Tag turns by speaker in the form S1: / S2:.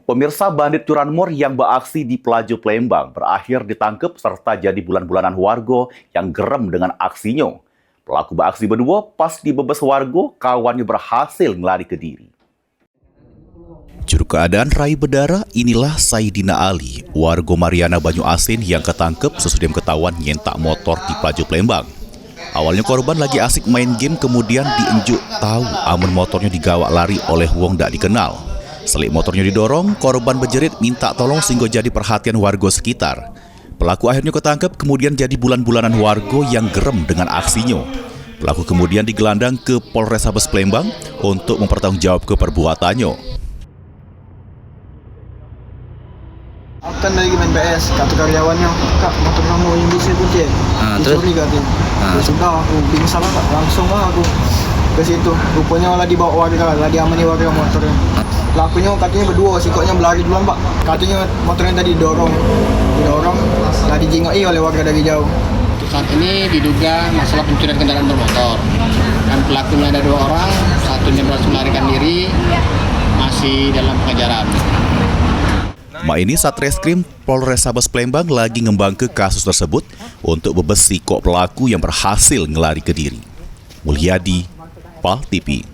S1: Pemirsa, bandit curanmor yang beraksi di Pelaju Palembang berakhir ditangkap serta jadi bulan-bulanan warga yang gerem dengan aksinya. Pelaku beraksi berdua pas dibebas warga, kawannya berhasil ngelari ke diri. Juru keadaan raih berdarah, inilah Saidina Ali, warga Mariana Banyu Asin yang ketangkep sesudah ketahuan nyentak motor di Pelaju Palembang. Awalnya korban lagi asik main game, kemudian dienjuk tahu amun motornya digawak lari oleh wong dak dikenal. Selik motornya didorong, korban berjerit minta tolong sehingga jadi perhatian warga sekitar. Pelaku akhirnya ketangkep, kemudian jadi bulan-bulanan warga yang gerem dengan aksinya. Pelaku kemudian digelandang ke Polrestabes Palembang untuk mempertanggungjawabkan perbuatannya.
S2: Aku kan lagi main PS, kata karyawannya, "Kak, motor kamu yang bisa kunci ya?" Dicuri katanya. Sudah, aku pingsan lah, langsung lah aku ke situ. Rupanya lah dibawa warga, lah diamani warga motornya. Pelakunya katanya berdua, sikoknya berlari duluan pak. Katanya motornya tadi didorong, lah dijingoi oleh warga dari jauh.
S3: Saat ini diduga masalah pencurian kendaraan bermotor. Dan pelakunya ada 2 orang, satunya berhasil melarikan diri, masih dalam pengejaran.
S1: Ini Satreskrim Polrestabes Palembang lagi ngembangke kasus tersebut untuk bebas sikok pelaku yang berhasil ngelari ke diri. Mulyadi, PAL TV.